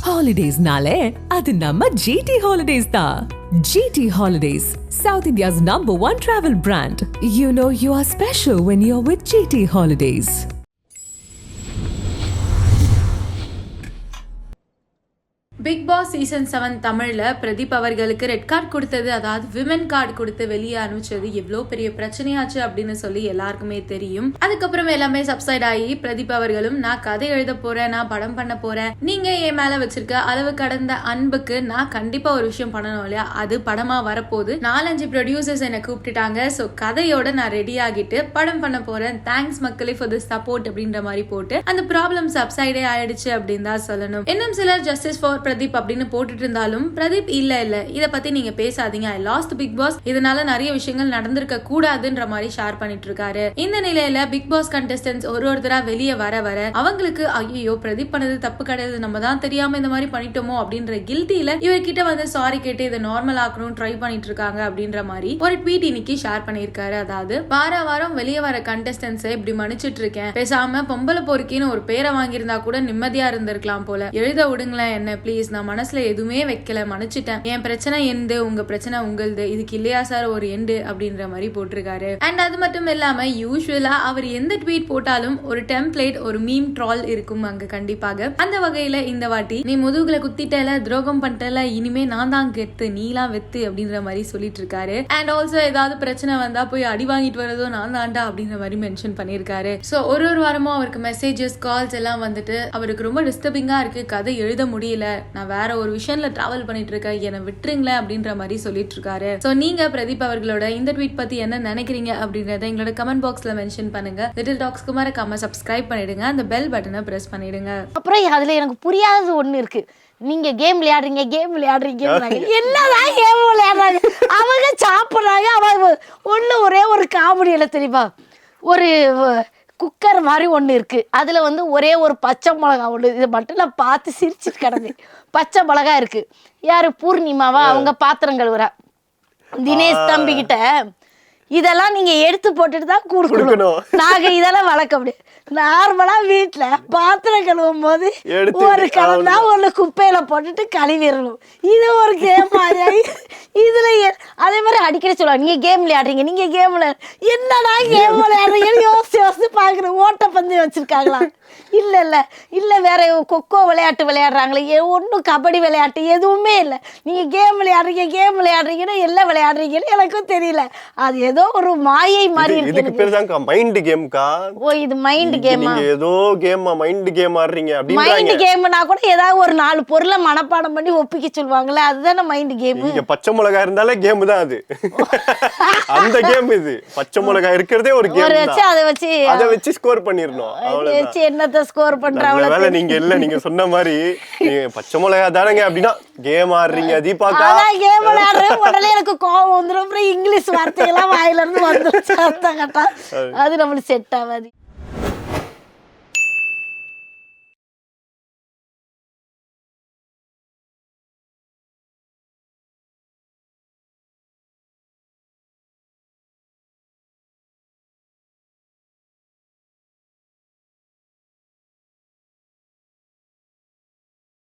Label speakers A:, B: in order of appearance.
A: Holidays-nale, adu namma GT Holidays da. GT Holidays, South India's #1 travel brand. You know you are special when you're with GT Holidays.
B: Big boss season 7 தமிழ்ல பிரதீப் அவர்களுக்கு red card கொடுத்தது, அதாவது women card கொடுத்து வெளியே அனுப்பிச்சது எவ்வளவு பெரிய பிரச்சனையாச்சு அப்படின்னு சொல்லி எல்லாருக்குமே தெரியும். அதுக்கப்புறம் எல்லாமே சப்சைட் ஆகி பிரதீப் அவர்களும் நான் கதை எழுத போறேன், நான் படம் பண்ண போறேன், நீங்க என் மேல வச்சிருக்க அளவு கடந்த அன்புக்கு நான் கண்டிப்பா ஒரு விஷயம் பண்ணணும் இல்லையா, அது படமா வரப்போகுது. 4-5 ப்ரொடியூசர்ஸ் என்னை கூப்பிட்டுட்டாங்க. ஸோ கதையோட நான் ரெடி ஆகிட்டு படம் பண்ண போறேன், தேங்க்ஸ் மக்களே ஃபார் திஸ் சப்போர்ட் அப்படின்ற மாதிரி போட்டு அந்த ப்ராப்ளம் சப்சைடே ஆயிடுச்சு அப்படின்னு தான் சொல்லணும். இன்னும் சிலர் ஜஸ்டிஸ் ஃபார் பிரதீப் அப்படின்னு போட்டுட்டு இருந்தாலும் பிரதீப் இல்ல இத பத்தி நீங்க பேசாதீங்க, ஐ லாஸ்ட் பிக் பாஸ், இதனால நிறைய விஷயங்கள் நடந்திருக்க கூடாதுன்ற மாதிரி ஷேர் பண்ணிட்டு இருக்காரு. இந்த நிலையில பிக் பாஸ் கண்டஸ்டன்ட்ஸ் ஒருத்தரா வெளியே வர அவங்களுக்கு ஐயோ பிரதீப் பண்ணது தப்பு கிடையாது, நம்ம தான் தெரியாம இந்த மாதிரி பண்ணிட்டோமோ அப்படின்ற கில்ட்டில இவர்கிட்ட வந்து சாரி கேட்டு இதை நார்மல் ஆக்கணும் ட்ரை பண்ணிட்டு இருக்காங்க அப்படின்ற மாதிரி ஒரு ட்வீட் இன்னைக்கு ஷேர் பண்ணிருக்காரு. அதாவது வாரம் வெளியே வர கண்டஸ்டன்ட்ஸை இப்படி மன்னிச்சிட்டு இருக்கேன், பேசாம பொம்பளை பொறுக்கின்னு ஒரு பேரை வாங்கியிருந்தா கூட நிம்மதியா இருந்திருக்கலாம் போல, எழுத விடுங்களேன் என்ன ப்ளீஸ், நான் மனசுல எதுவுமே வைக்கல, மன்னிச்சிட்டேன், என் பிரச்சனை எந்து, உங்க பிரச்சனை உங்களது, இதுக்கு இல்லையா சார் ஒரு எண்டு அப்படின்ற மாதிரி போட்டிருக்காரு. அண்ட் அது மட்டும் இல்லாம யூஸ்வலா அவர் எந்த ட்வீட் போட்டாலும் ஒரு டெம்ப்ளேட், ஒரு மீம் ட்ரால் இருக்கும் அங்க கண்டிப்பாக. அந்த வகையில இந்த வாட்டி நீ முதுகுல குத்திட்டல, துரோகம் பண்ணிட்டல, இனிமே நான் தான் கெத்து, நீலாம் வெத்து அப்படின்ற மாதிரி சொல்லிட்டு இருக்காரு. அண்ட் ஆல்சோ ஏதாவது பிரச்சனை வந்தா போய் அடி வாங்கிட்டு வரதோ நான் தாண்டா அப்படின்ற மாதிரி மென்ஷன் பண்ணிருக்காரு. சோ ஒரு வாரமும் அவருக்கு மெசேஜஸ் கால்ஸ் எல்லாம் வந்துட்டு அவருக்கு ரொம்ப டிஸ்டர்பிங்கா இருக்கு, கதை எழுத முடியல, நான் வேற ஒரு விஷயம்ல டிராவல் பண்ணிட்டு இருக்கேன், என்ன விட்டுருங்களேன் அப்படின்ற மாதிரி சொல்லிட்டு இருக்காரு. சோ நீங்க பிரதீப் அவர்களோட இந்த ட்வீட் பத்தி என்ன நினைக்கிறீங்க அப்படின்றத எங்களோட கமெண்ட் பாக்ஸ்ல மென்ஷன் பண்ணுங்க. லிட்டில் டாக்ஸ்க்கு மறக்காம சப்ஸ்கிரைப் பண்ணிடுங்க, அந்த பெல் பட்டனை பிரஸ் பண்ணிடுங்க.
C: அப்புறம் அதுல எனக்கு புரியாதது ஒண்ணு இருக்கு, நீங்க கேம் விளையாடுறீங்க என்னதான் கேம் விளையாடுறாங்க, அவங்க சாப்பிடுறாங்க, அவங்க ஒரே ஒரு காமெடியில தெரியுமா, ஒரு குக்கர் மாதிரி ஒன்று இருக்கு, அதுல வந்து ஒரே ஒரு பச்சை மிளகா ஒன்று, இதை மட்டும் நான் பார்த்து சிரிச்சுட்டு கிடந்து, பச்சை மிளகா இருக்கு, யாரு பூர்ணிமாவா, அவங்க பாத்திரம் கழுவுறா, தினேஷ் தம்பி கிட்ட இதெல்லாம் நீங்க எடுத்து போட்டுட்டு தான் கொடுக்கணும், நாங்க இதெல்லாம் வளர்க்க முடியாது. நார்மலா வீட்டுல பாத்திரம் கழுவும் போது ஒரு கலந்தா ஒரு குப்பையில போட்டுட்டு கழுவிடணும், இது ஒரு கேம் மாதிரி. இதுல அதே மாதிரி அடிக்கடி சொல்லுவாங்க, நீங்க கேம் விளையாடுறீங்க, நீங்க கேம் விளையாடு, என்னடா கேம் விளையாடுறீங்கன்னு யோசிச்சு பாக்குறேன். ஓட்டப்பந்தயம் வச்சிருக்காங்களா, இல்ல வேற கொக்கோ விளையாட்டு விளையாடுறாங்களே, ஒன்றும் கபடி விளையாட்டு எதுவுமே இல்லை, நீங்க கேம் விளையாடுறீங்கன்னா எல்லாம் விளையாடுறீங்கன்னு எனக்கும் தெரியல, அது ஏதோ ஒரு மாயை மாதிரி இருக்கு.
D: மைண்ட் கேம்க்கா,
C: ஓ இது மைண்ட் கேமா,
D: ஏதோ கேமா, மைண்ட் கேம் ஆடுறீங்க அப்படின்றாங்க.
C: மைண்ட் கேம்னா கூட ஏதாவது ஒரு 4 பொருளை மனப்பாடம் பண்ணி ஒப்பிக்க சொல்லுவாங்கல்ல, அதுதானே மைண்ட் கேம்.
D: இங்க பச்சை மிளகா இருந்தாலே கேம் தான் அது, அந்த கேம் இது. பச்சை மிளகா இருக்கிறதே ஒரு கேம் தான், அதை வச்சு ஸ்கோர் பண்ணிரணும், அவ்வளவுதான்.
C: என்னத்த ஸ்கோர் பண்றாங்க
D: வேலை நீங்க இல்ல, நீங்க சொன்ன மாதிரி பச்சை மிளகா தானங்க அப்படின்னா கேம் ஆடுறீங்க தீபாக்கா,
C: கேம் விளையாடுறேன் உடனே எனக்கு கோவம் வந்துடும், அப்புறம் இங்கிலீஷ் வார்த்தைகள்லாம் வாயில இருந்து வந்துடும், அது நம்மளுக்கு செட் ஆகாது.